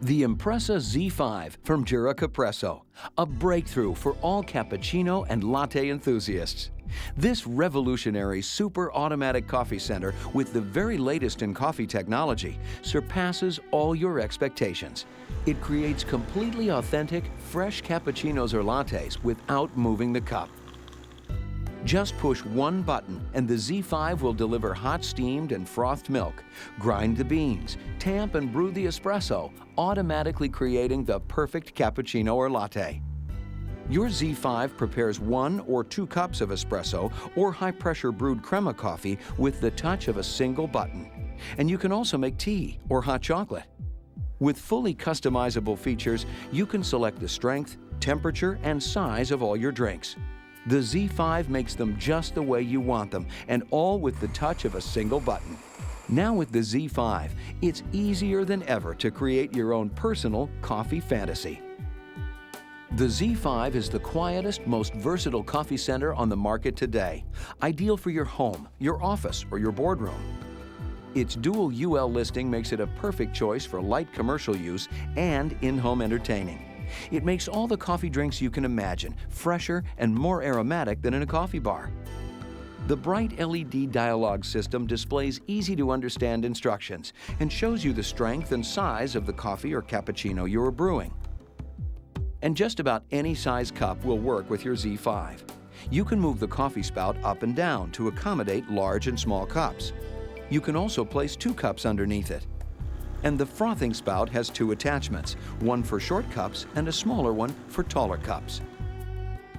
The Impressa Z5 from Jura, a breakthrough for all cappuccino and latte enthusiasts. This revolutionary super automatic coffee center with the very latest in coffee technology surpasses all your expectations. It creates completely authentic, fresh cappuccinos or lattes without moving the cup. Just push one button and the Z5 will deliver hot steamed and frothed milk, grind the beans, tamp and brew the espresso, automatically creating the perfect cappuccino or latte. Your Z5 prepares 1 or 2 cups of espresso or high-pressure brewed crema coffee with the touch of a single button. And you can also make tea or hot chocolate. With fully customizable features, you can select the strength, temperature, and size of all your drinks. The Z5 makes them just the way you want them, and all with the touch of a single button. Now with the Z5, it's easier than ever to create your own personal coffee fantasy. The Z5 is the quietest, most versatile coffee center on the market today, ideal for your home, your office, or your boardroom. Its dual UL listing makes it a perfect choice for light commercial use and in-home entertaining. It makes all the coffee drinks you can imagine fresher and more aromatic than in a coffee bar. The bright LED dialogue system displays easy-to-understand instructions and shows you the strength and size of the coffee or cappuccino you are brewing. And just about any size cup will work with your Z5. You can move the coffee spout up and down to accommodate large and small cups. You can also place 2 cups underneath it. And the frothing spout has 2 attachments, one for short cups and a smaller one for taller cups.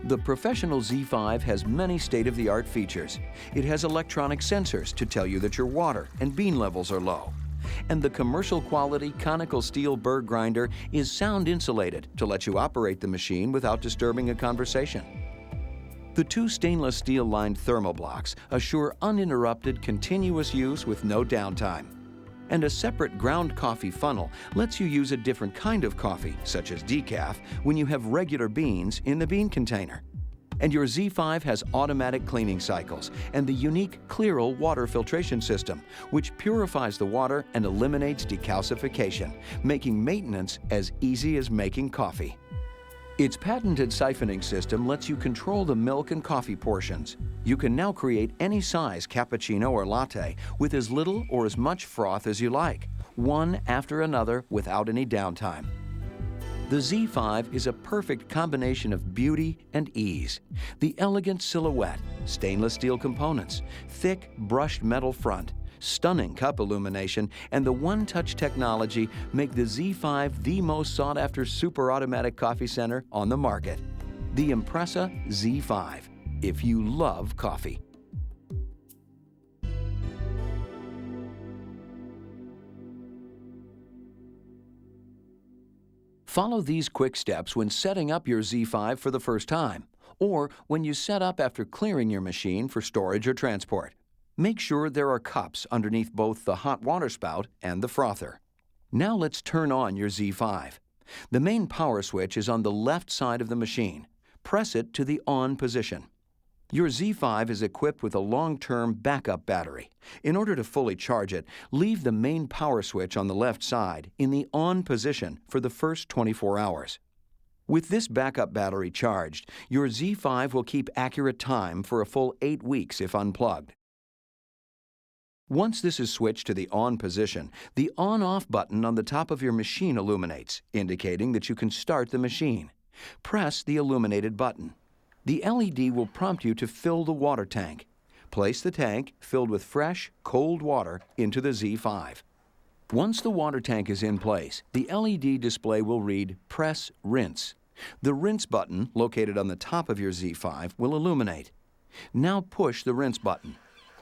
The professional Z5 has many state-of-the-art features. It has electronic sensors to tell you that your water and bean levels are low. And the commercial quality conical steel burr grinder is sound insulated to let you operate the machine without disturbing a conversation. The 2 stainless steel lined thermal blocks assure uninterrupted continuous use with no downtime. And a separate ground coffee funnel lets you use a different kind of coffee, such as decaf, when you have regular beans in the bean container. And your Z5 has automatic cleaning cycles and the unique Clearl water filtration system, which purifies the water and eliminates decalcification, making maintenance as easy as making coffee. Its patented siphoning system lets you control the milk and coffee portions. You can now create any size cappuccino or latte with as little or as much froth as you like, one after another without any downtime. The Z5 is a perfect combination of beauty and ease. The elegant silhouette, stainless steel components, thick brushed metal front, stunning cup illumination, and the one-touch technology make the Z5 the most sought-after super automatic coffee center on the market. The Impressa Z5, if you love coffee. Follow these quick steps when setting up your Z5 for the first time, or when you set up after clearing your machine for storage or transport. Make sure there are cups underneath both the hot water spout and the frother. Now let's turn on your Z5. The main power switch is on the left side of the machine. Press it to the on position. Your Z5 is equipped with a long-term backup battery. In order to fully charge it, leave the main power switch on the left side in the on position for the first 24 hours. With this backup battery charged, your Z5 will keep accurate time for a full 8 weeks if unplugged. Once this is switched to the on position, the on-off button on the top of your machine illuminates, indicating that you can start the machine. Press the illuminated button. The LED will prompt you to fill the water tank. Place the tank, filled with fresh, cold water, into the Z5. Once the water tank is in place, the LED display will read Press Rinse. The rinse button, located on the top of your Z5, will illuminate. Now push the rinse button.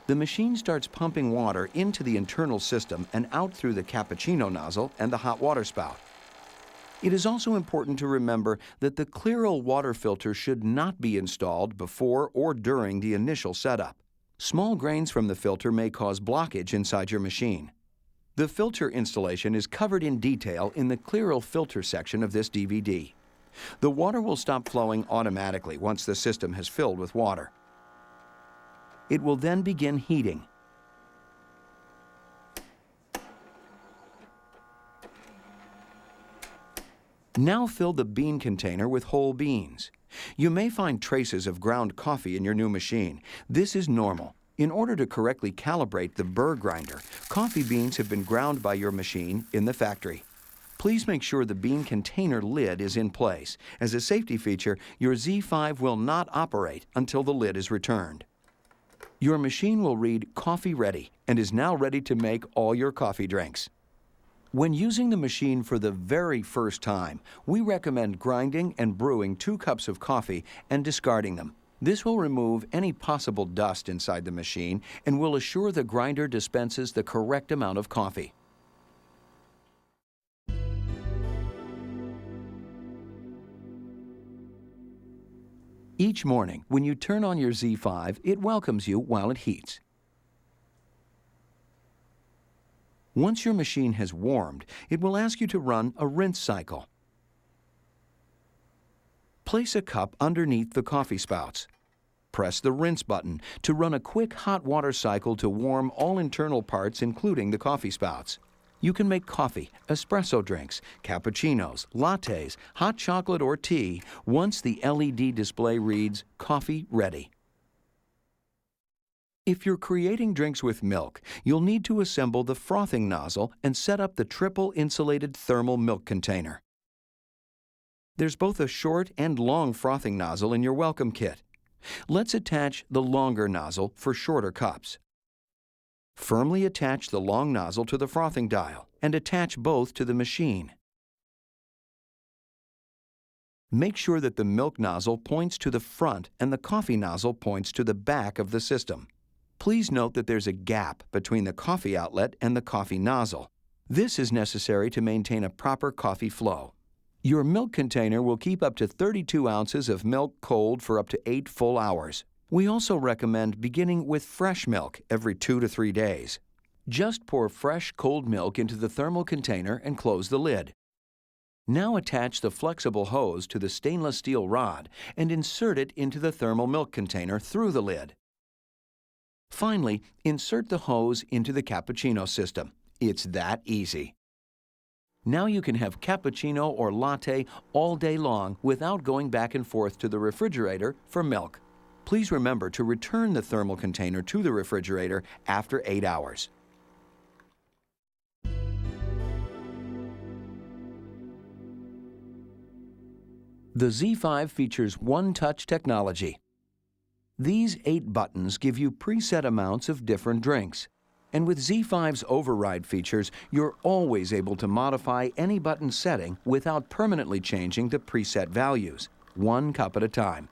The machine starts pumping water into the internal system and out through the cappuccino nozzle and the hot water spout. It is also important to remember that the Clearl water filter should not be installed before or during the initial setup. Small grains from the filter may cause blockage inside your machine. The filter installation is covered in detail in the Clearl filter section of this DVD. The water will stop flowing automatically once the system has filled with water. It will then begin heating. Now fill the bean container with whole beans. You may find traces of ground coffee in your new machine. This is normal. In order to correctly calibrate the burr grinder, coffee beans have been ground by your machine in the factory. Please make sure the bean container lid is in place. As a safety feature, your Z5 will not operate until the lid is returned. Your machine will read "Coffee Ready" and is now ready to make all your coffee drinks. When using the machine for the very first time, we recommend grinding and brewing 2 cups of coffee and discarding them. This will remove any possible dust inside the machine and will assure the grinder dispenses the correct amount of coffee. Each morning, when you turn on your Z5, it welcomes you while it heats. Once your machine has warmed, it will ask you to run a rinse cycle. Place a cup underneath the coffee spouts. Press the rinse button to run a quick hot water cycle to warm all internal parts, including the coffee spouts. You can make coffee, espresso drinks, cappuccinos, lattes, hot chocolate, or tea once the LED display reads "Coffee Ready." If you're creating drinks with milk, you'll need to assemble the frothing nozzle and set up the triple insulated thermal milk container. There's both a short and long frothing nozzle in your welcome kit. Let's attach the longer nozzle for shorter cups. Firmly attach the long nozzle to the frothing dial and attach both to the machine. Make sure that the milk nozzle points to the front and the coffee nozzle points to the back of the system. Please note that there's a gap between the coffee outlet and the coffee nozzle. This is necessary to maintain a proper coffee flow. Your milk container will keep up to 32 ounces of milk cold for up to 8 full hours. We also recommend beginning with fresh milk every 2 to 3 days. Just pour fresh, cold milk into the thermal container and close the lid. Now attach the flexible hose to the stainless steel rod and insert it into the thermal milk container through the lid. Finally, insert the hose into the cappuccino system. It's that easy. Now you can have cappuccino or latte all day long without going back and forth to the refrigerator for milk. Please remember to return the thermal container to the refrigerator after 8 hours. The Z5 features one-touch technology. These 8 buttons give you preset amounts of different drinks. And with Z5's override features, you're always able to modify any button setting without permanently changing the preset values, 1 cup at a time.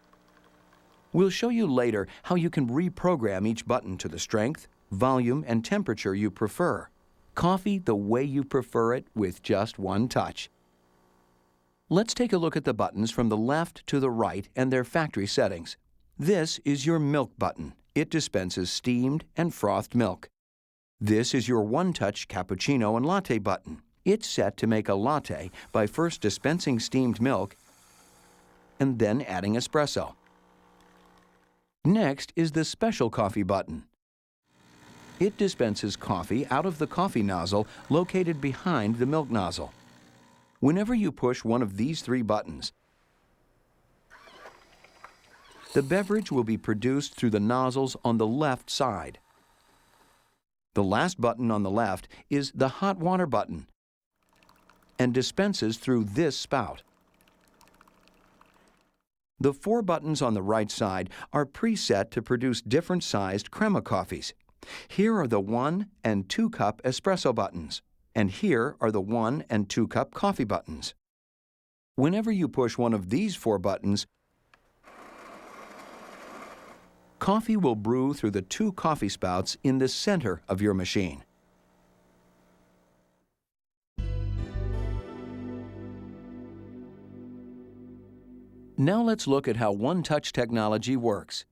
We'll show you later how you can reprogram each button to the strength, volume, and temperature you prefer. Coffee the way you prefer it with just one touch. Let's take a look at the buttons from the left to the right and their factory settings. This is your milk button. It dispenses steamed and frothed milk. This is your one-touch cappuccino and latte button. It's set to make a latte by first dispensing steamed milk and then adding espresso. Next is the special coffee button. It dispenses coffee out of the coffee nozzle located behind the milk nozzle. Whenever you push one of these 3 buttons, the beverage will be produced through the nozzles on the left side. The last button on the left is the hot water button and dispenses through this spout. The 4 buttons on the right side are preset to produce different sized crema coffees. Here are the 1 and 2 cup espresso buttons, and here are the 1 and 2 cup coffee buttons. Whenever you push one of these 4 buttons, coffee will brew through the 2 coffee spouts in the center of your machine. Now let's look at how one-touch technology works.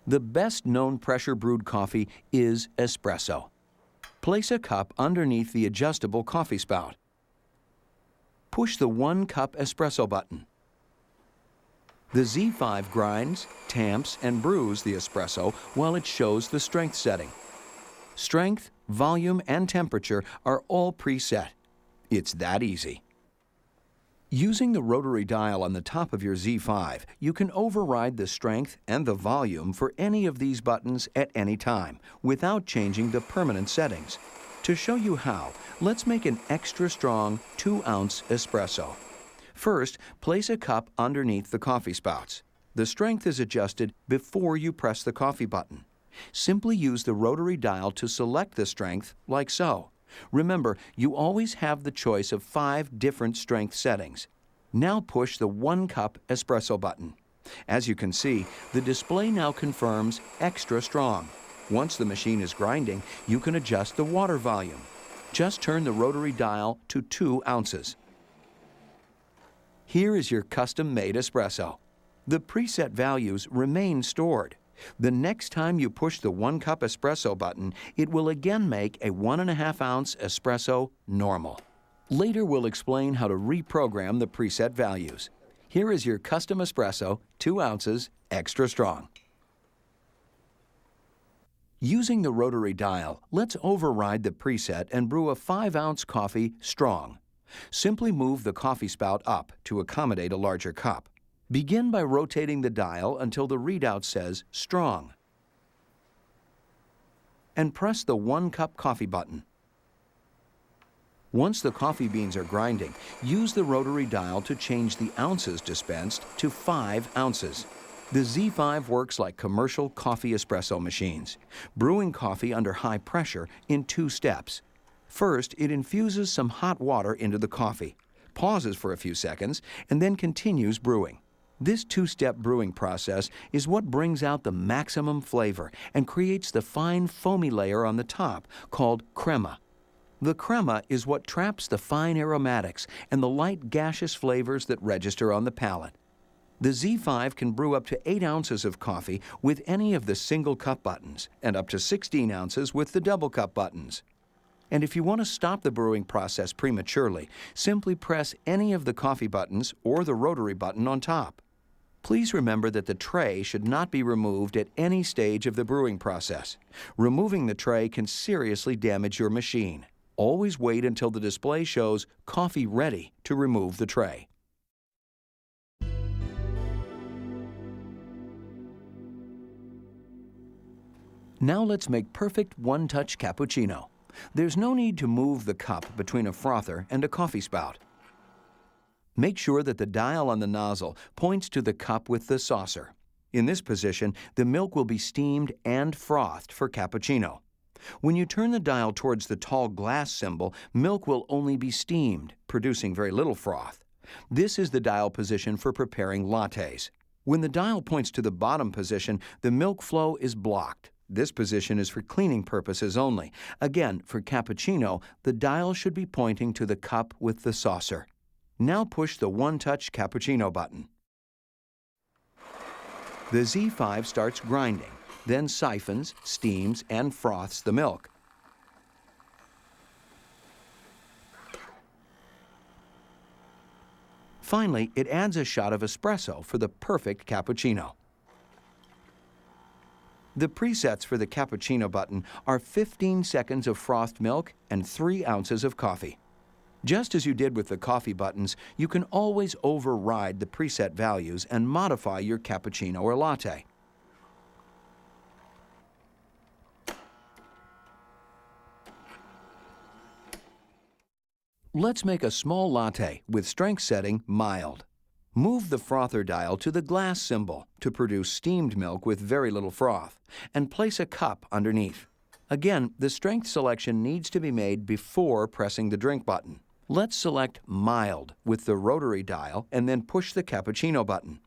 The best-known pressure-brewed coffee is espresso. Place a cup underneath the adjustable coffee spout. Push the 1 cup espresso button. The Z5 grinds, tamps, and brews the espresso while it shows the strength setting. Strength, volume, and temperature are all preset. It's that easy. Using the rotary dial on the top of your Z5, you can override the strength and the volume for any of these buttons at any time without changing the permanent settings. To show you how, let's make an extra strong 2-ounce espresso. First, place a cup underneath the coffee spouts. The strength is adjusted before you press the coffee button. Simply use the rotary dial to select the strength, like so. Remember, you always have the choice of 5 different strength settings. Now push the 1-cup espresso button. As you can see, the display now confirms extra strong. Once the machine is grinding, you can adjust the water volume. Just turn the rotary dial to 2 ounces. Here is your custom-made espresso. The preset values remain stored. The next time you push the 1-cup espresso button, it will again make a 1.5-ounce espresso normal. Later we'll explain how to reprogram the preset values. Here is your custom espresso, 2 ounces, extra strong. Using the rotary dial, let's override the preset and brew a 5-ounce coffee strong. Simply move the coffee spout up to accommodate a larger cup. Begin by rotating the dial until the readout says strong. And press the 1-cup coffee button. Once the coffee beans are grinding, use the rotary dial to change the ounces dispensed to 5 ounces. The Z5 works like commercial coffee espresso machines, brewing coffee under high pressure in 2 steps. First, it infuses some hot water into the coffee, pauses for a few seconds, and then continues brewing. This 2-step brewing process is what brings out the maximum flavor and creates the fine foamy layer on the top called crema. The crema is what traps the fine aromatics and the light gaseous flavors that register on the palate. The Z5 can brew up to 8 ounces of coffee with any of the single cup buttons and up to 16 ounces with the double cup buttons. And if you want to stop the brewing process prematurely, simply press any of the coffee buttons or the rotary button on top. Please remember that the tray should not be removed at any stage of the brewing process. Removing the tray can seriously damage your machine. Always wait until the display shows "Coffee ready" to remove the tray. Now let's make perfect one-touch cappuccino. There's no need to move the cup between a frother and a coffee spout. Make sure that the dial on the nozzle points to the cup with the saucer. In this position, the milk will be steamed and frothed for cappuccino. When you turn the dial towards the tall glass symbol, milk will only be steamed, producing very little froth. This is the dial position for preparing lattes. When the dial points to the bottom position, the milk flow is blocked. This position is for cleaning purposes only. Again, for cappuccino, the dial should be pointing to the cup with the saucer. Now push the one-touch cappuccino button. The Z5 starts grinding, then siphons, steams, and froths the milk. Finally, it adds a shot of espresso for the perfect cappuccino. The presets for the cappuccino button are 15 seconds of frothed milk and 3 ounces of coffee. Just as you did with the coffee buttons, you can always override the preset values and modify your cappuccino or latte. Let's make a small latte with strength setting mild. Move the frother dial to the glass symbol to produce steamed milk with very little froth, and place a cup underneath. Again, the strength selection needs to be made before pressing the drink button. Let's select mild with the rotary dial and then push the cappuccino button.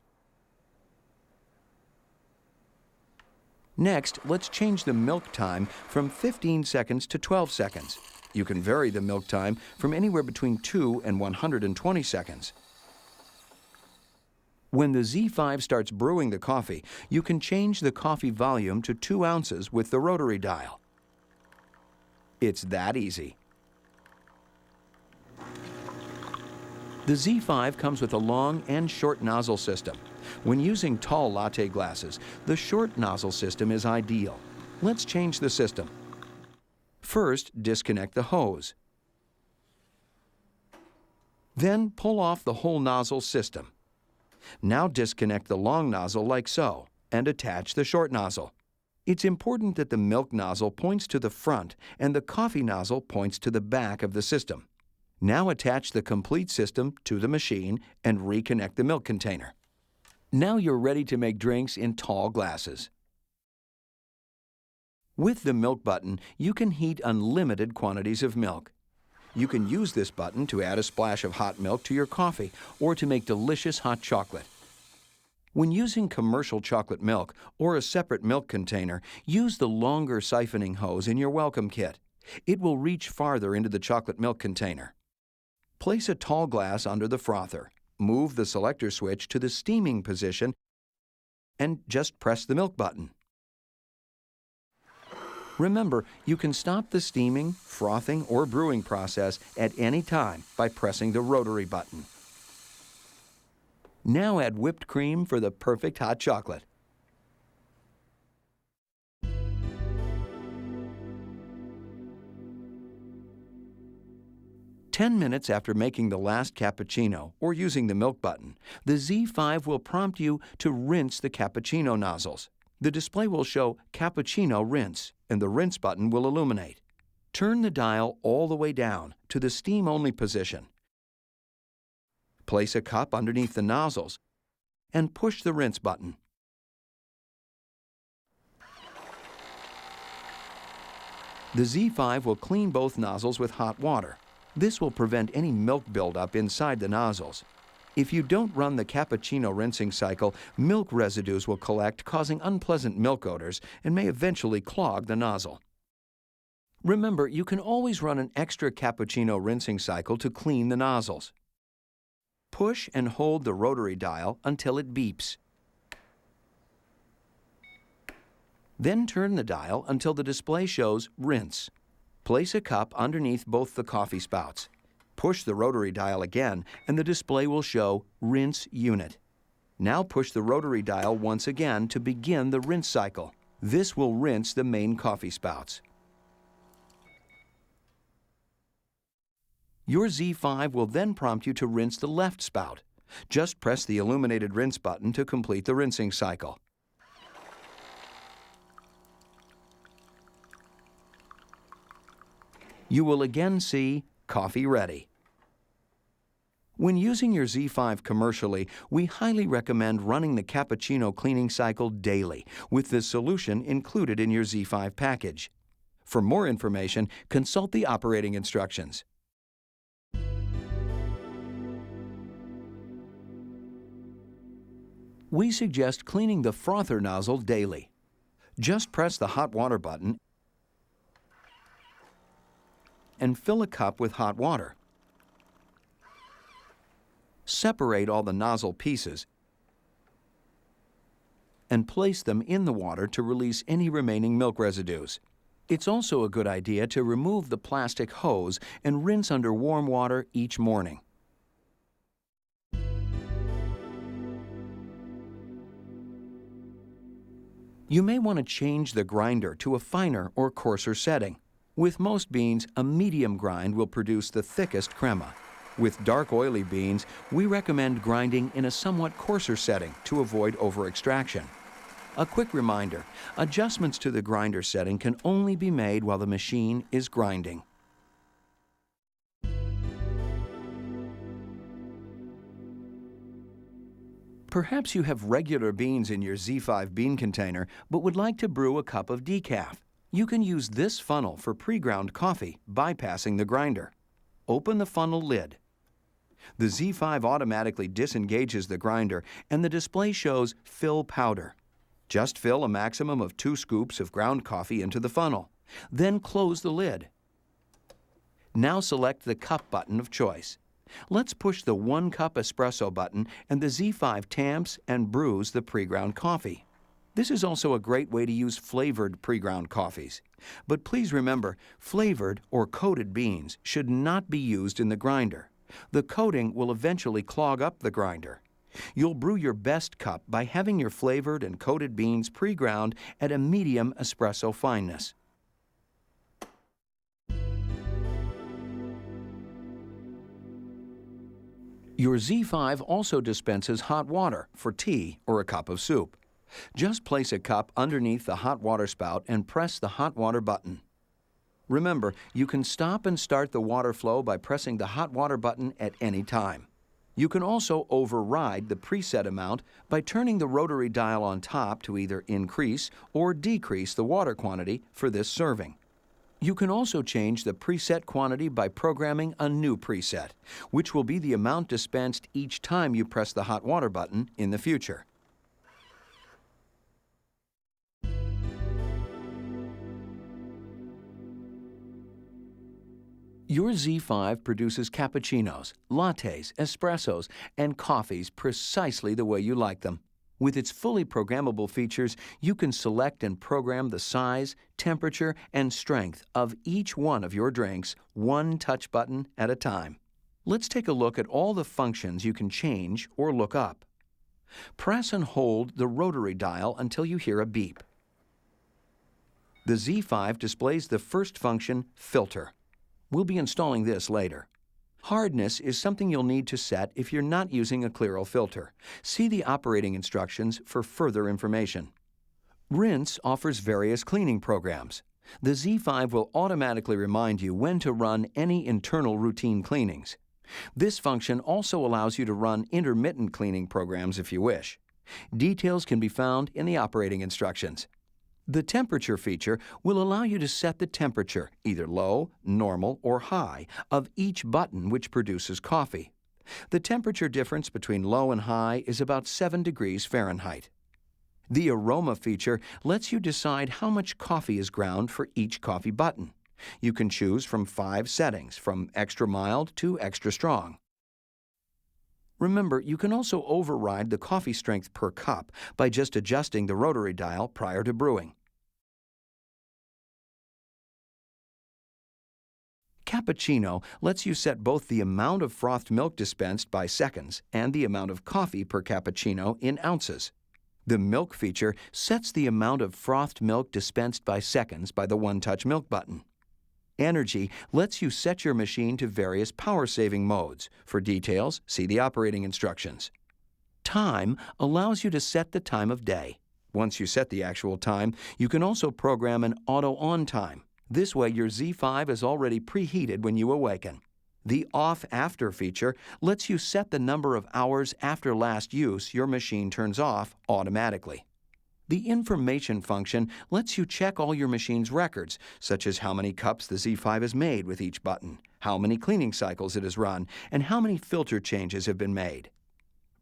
Next, let's change the milk time from 15 seconds to 12 seconds. You can vary the milk time from anywhere between 2 and 120 seconds. When the Z5 starts brewing the coffee, you can change the coffee volume to 2 ounces with the rotary dial. It's that easy. The Z5 comes with a long and short nozzle system. When using tall latte glasses, the short nozzle system is ideal. Let's change the system. First, disconnect the hose. Then pull off the whole nozzle system. Now disconnect the long nozzle like so, and attach the short nozzle. It's important that the milk nozzle points to the front and the coffee nozzle points to the back of the system. Now attach the complete system to the machine and reconnect the milk container. Now you're ready to make drinks in tall glasses. With the milk button, you can heat unlimited quantities of milk. You can use this button to add a splash of hot milk to your coffee or to make delicious hot chocolate. When using commercial chocolate milk or a separate milk container, use the longer siphoning hose in your welcome kit. It will reach farther into the chocolate milk container. Place a tall glass under the frother. Move the selector switch to the steaming position and just press the milk button. Remember, you can stop the steaming, frothing, or brewing process at any time by pressing the rotary button. Now add whipped cream for the perfect hot chocolate. "10 minutes after making the last cappuccino or using the milk button, the Z5 will prompt you to rinse the cappuccino nozzles. The display will show Cappuccino Rinse, and the rinse button will illuminate. Turn the dial all the way down to the steam-only position. Place a cup underneath the nozzles and push the rinse button. The Z5 will clean both nozzles with hot water. This will prevent any milk buildup inside the nozzles. If you don't run the cappuccino rinsing cycle, milk residues will collect, causing unpleasant milk odors and may eventually clog the nozzle. Remember, you can always run an extra cappuccino rinsing cycle to clean the nozzles. Push and hold the rotary dial until it beeps. Then turn the dial until the display shows Rinse. Place a cup underneath both the coffee spouts. Push the rotary dial again and the display will show Rinse Unit. Now push the rotary dial once again to begin the rinse cycle. This will rinse the main coffee spouts. Your Z5 will then prompt you to rinse the left spout. Just press the illuminated rinse button to complete the rinsing cycle. You will again see Coffee Ready. When using your Z5 commercially, we highly recommend running the cappuccino cleaning cycle daily with this solution included in your Z5 package. For more information, consult the operating instructions. We suggest cleaning the frother nozzle daily. Just press the hot water button and fill a cup with hot water. Separate all the nozzle pieces and place them in the water to release any remaining milk residues. It's also a good idea to remove the plastic hose and rinse under warm water each morning. You may want to change the grinder to a finer or coarser setting. With most beans, a medium grind will produce the thickest crema. With dark oily beans, we recommend grinding in a somewhat coarser setting to avoid over-extraction. A quick reminder, adjustments to the grinder setting can only be made while the machine is grinding. Perhaps you have regular beans in your Z5 bean container, but would like to brew a cup of decaf. You can use this funnel for pre-ground coffee, bypassing the grinder. Open the funnel lid. The Z5 automatically disengages the grinder and the display shows Fill Powder. Just fill a maximum of 2 scoops of ground coffee into the funnel. Then close the lid. Now select the cup button of choice. Let's push the 1 cup espresso button and the Z5 tamps and brews the pre-ground coffee. This is also a great way to use flavored pre-ground coffees. But please remember, flavored or coated beans should not be used in the grinder. The coating will eventually clog up the grinder. You'll brew your best cup by having your flavored and coated beans pre-ground at a medium espresso fineness. Your Z5 also dispenses hot water for tea or a cup of soup. Just place a cup underneath the hot water spout and press the hot water button. Remember, you can stop and start the water flow by pressing the hot water button at any time. You can also override the preset amount by turning the rotary dial on top to either increase or decrease the water quantity for this serving. You can also change the preset quantity by programming a new preset, which will be the amount dispensed each time you press the hot water button in the future. Your Z5 produces cappuccinos, lattes, espressos, and coffees precisely the way you like them. With its fully programmable features, you can select and program the size, temperature, and strength of each one of your drinks, one touch button at a time. Let's take a look at all the functions you can change or look up. Press and hold the rotary dial until you hear a beep. The Z5 displays the first function, filter. We'll be installing this later. Hardness is something you'll need to set if you're not using a Clearl filter. See the operating instructions for further information. Rinse offers various cleaning programs. The Z5 will automatically remind you when to run any internal routine cleanings. This function also allows you to run intermittent cleaning programs if you wish. Details can be found in the operating instructions. The temperature feature will allow you to set the temperature, either low, normal, or high, of each button which produces coffee. The temperature difference between low and high is about 7 degrees Fahrenheit. The aroma feature lets you decide how much coffee is ground for each coffee button. You can choose from 5 settings, from extra mild to extra strong. Remember, you can also override the coffee strength per cup by just adjusting the rotary dial prior to brewing. Cappuccino lets you set both the amount of frothed milk dispensed by seconds and the amount of coffee per cappuccino in ounces. The milk feature sets the amount of frothed milk dispensed by seconds by the one-touch milk button. Energy lets you set your machine to various power-saving modes. For details, see the operating instructions. Time allows you to set the time of day. Once you set the actual time, you can also program an auto-on time. This way, your Z5 is already preheated when you awaken. The off-after feature lets you set the number of hours after last use your machine turns off automatically. The information function lets you check all your machine's records, such as how many cups the Z5 has made with each button, how many cleaning cycles it has run, and how many filter changes have been made.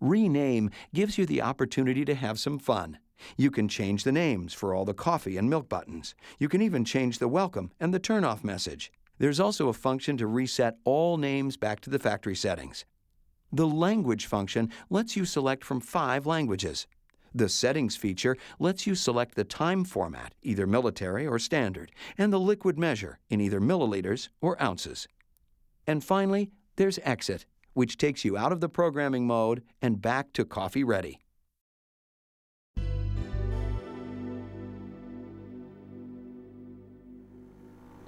Rename gives you the opportunity to have some fun. You can change the names for all the coffee and milk buttons. You can even change the welcome and the turn-off message. There's also a function to reset all names back to the factory settings. The language function lets you select from 5 languages. The settings feature lets you select the time format, either military or standard, and the liquid measure in either milliliters or ounces. And finally, there's exit, which takes you out of the programming mode and back to coffee ready.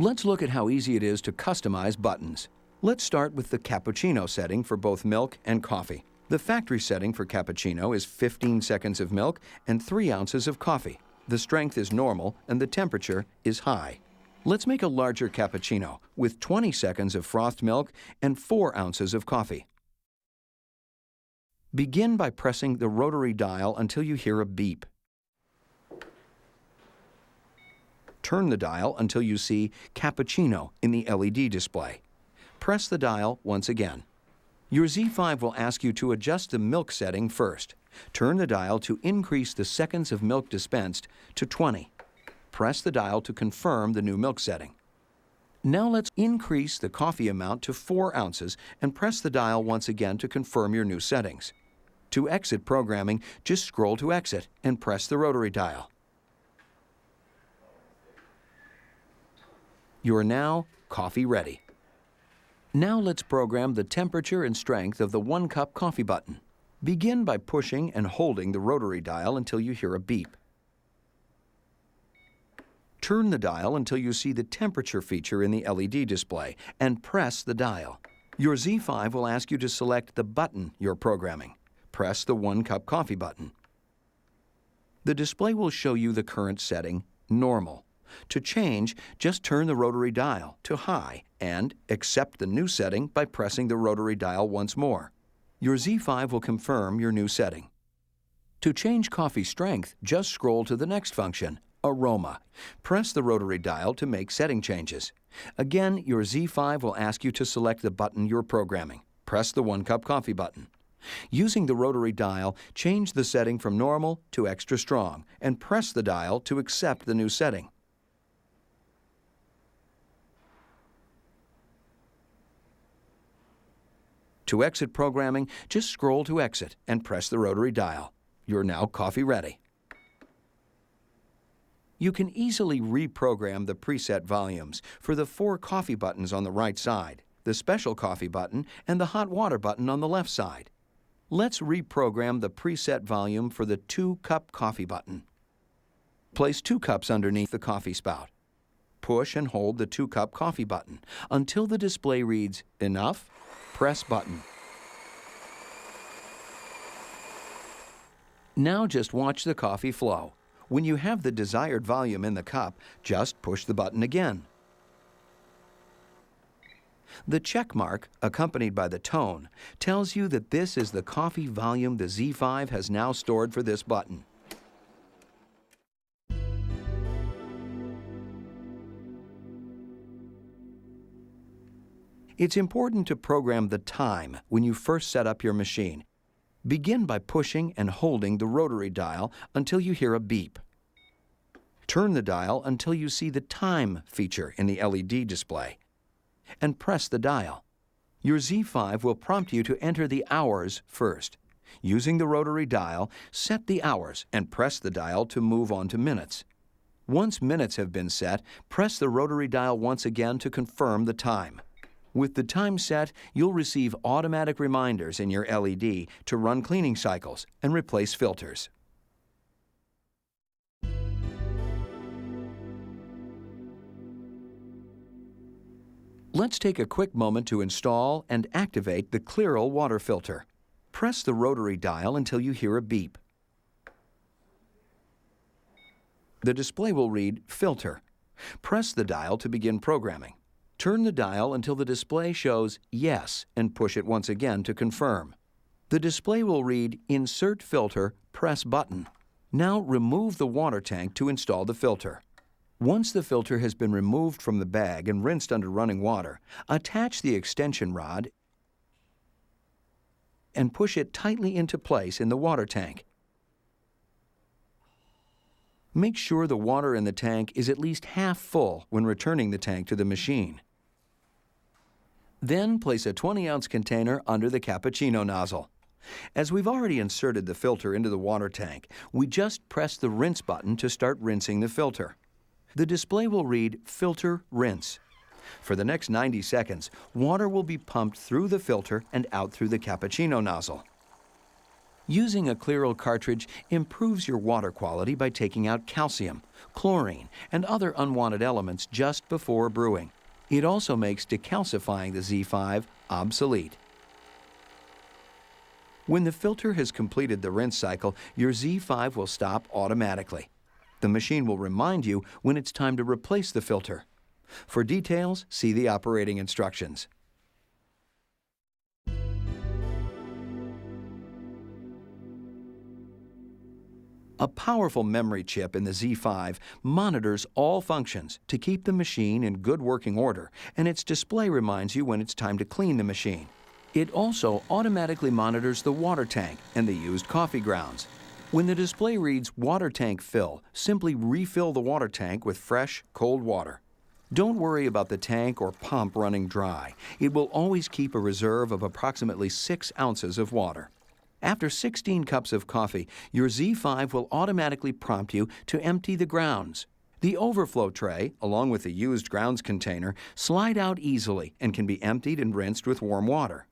Let's look at how easy it is to customize buttons. Let's start with the cappuccino setting for both milk and coffee. The factory setting for cappuccino is 15 seconds of milk and 3 ounces of coffee. The strength is normal and the temperature is high. Let's make a larger cappuccino with 20 seconds of frothed milk and 4 ounces of coffee. Begin by pressing the rotary dial until you hear a beep. Turn the dial until you see cappuccino in the LED display. Press the dial once again. Your Z5 will ask you to adjust the milk setting first. Turn the dial to increase the seconds of milk dispensed to 20. Press the dial to confirm the new milk setting. Now let's increase the coffee amount to 4 ounces and press the dial once again to confirm your new settings. To exit programming, just scroll to exit and press the rotary dial. You are now coffee ready. Now let's program the temperature and strength of the 1-cup coffee button. Begin by pushing and holding the rotary dial until you hear a beep. Turn the dial until you see the temperature feature in the LED display and press the dial. Your Z5 will ask you to select the button you're programming. Press the 1 cup coffee button. The display will show you the current setting, Normal. To change, just turn the rotary dial to High and accept the new setting by pressing the rotary dial once more. Your Z5 will confirm your new setting. To change coffee strength, just scroll to the next function, Aroma. Press the rotary dial to make setting changes. Again, your Z5 will ask you to select the button you're programming. Press the 1 cup coffee button. Using the rotary dial, change the setting from normal to extra strong and press the dial to accept the new setting. To exit programming, just scroll to exit and press the rotary dial. You're now coffee ready. You can easily reprogram the preset volumes for the 4 coffee buttons on the right side, the special coffee button, and the hot water button on the left side. Let's reprogram the preset volume for the 2 cup coffee button. Place 2 cups underneath the coffee spout. Push and hold the 2 cup coffee button until the display reads Enough. Press button. Now just watch the coffee flow. When you have the desired volume in the cup, just push the button again. The check mark, accompanied by the tone, tells you that this is the coffee volume the Z5 has now stored for this button. It's important to program the time when you first set up your machine. Begin by pushing and holding the rotary dial until you hear a beep. Turn the dial until you see the time feature in the LED display, and press the dial. Your Z5 will prompt you to enter the hours first. Using the rotary dial, set the hours and press the dial to move on to minutes. Once minutes have been set, press the rotary dial once again to confirm the time. With the time set, you'll receive automatic reminders in your LED to run cleaning cycles and replace filters. Let's take a quick moment to install and activate the Clearal water filter. Press the rotary dial until you hear a beep. The display will read Filter. Press the dial to begin programming. Turn the dial until the display shows Yes and push it once again to confirm. The display will read Insert Filter, press button. Now remove the water tank to install the filter. Once the filter has been removed from the bag and rinsed under running water, attach the extension rod and push it tightly into place in the water tank. Make sure the water in the tank is at least half full when returning the tank to the machine. Then place a 20-ounce container under the cappuccino nozzle. As we've already inserted the filter into the water tank, we just press the rinse button to start rinsing the filter. The display will read Filter Rinse. For the next 90 seconds, water will be pumped through the filter and out through the cappuccino nozzle. Using a Clearal cartridge improves your water quality by taking out calcium, chlorine, and other unwanted elements just before brewing. It also makes decalcifying the Z5 obsolete. When the filter has completed the rinse cycle, your Z5 will stop automatically. The machine will remind you when it's time to replace the filter. For details, see the operating instructions. A powerful memory chip in the Z5 monitors all functions to keep the machine in good working order, and its display reminds you when it's time to clean the machine. It also automatically monitors the water tank and the used coffee grounds. When the display reads Water Tank Fill, simply refill the water tank with fresh, cold water. Don't worry about the tank or pump running dry. It will always keep a reserve of approximately 6 ounces of water. After 16 cups of coffee, your Z5 will automatically prompt you to empty the grounds. The overflow tray, along with the used grounds container, slide out easily and can be emptied and rinsed with warm water.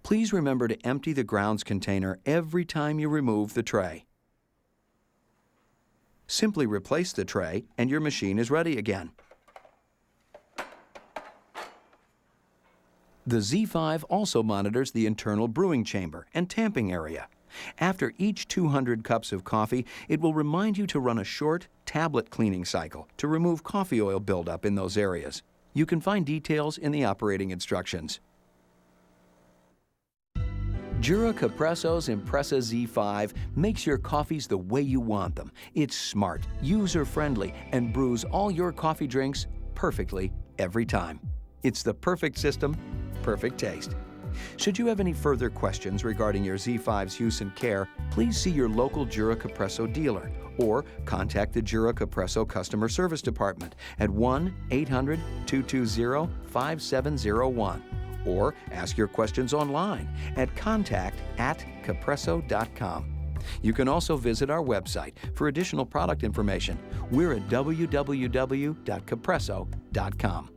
Please remember to empty the grounds container every time you remove the tray. Simply replace the tray and your machine is ready again. The Z5 also monitors the internal brewing chamber and tamping area. After each 200 cups of coffee, it will remind you to run a short tablet cleaning cycle to remove coffee oil buildup in those areas. You can find details in the operating instructions. Jura Capresso's Impressa Z5 makes your coffees the way you want them. It's smart, user-friendly, and brews all your coffee drinks perfectly every time. It's the perfect system, perfect taste. Should you have any further questions regarding your Z5's use and care, please see your local Jura Capresso dealer or contact the Jura Capresso Customer Service Department at 1-800-220-5701 or ask your questions online at contact@capresso.com. You can also visit our website for additional product information. We're at www.capresso.com.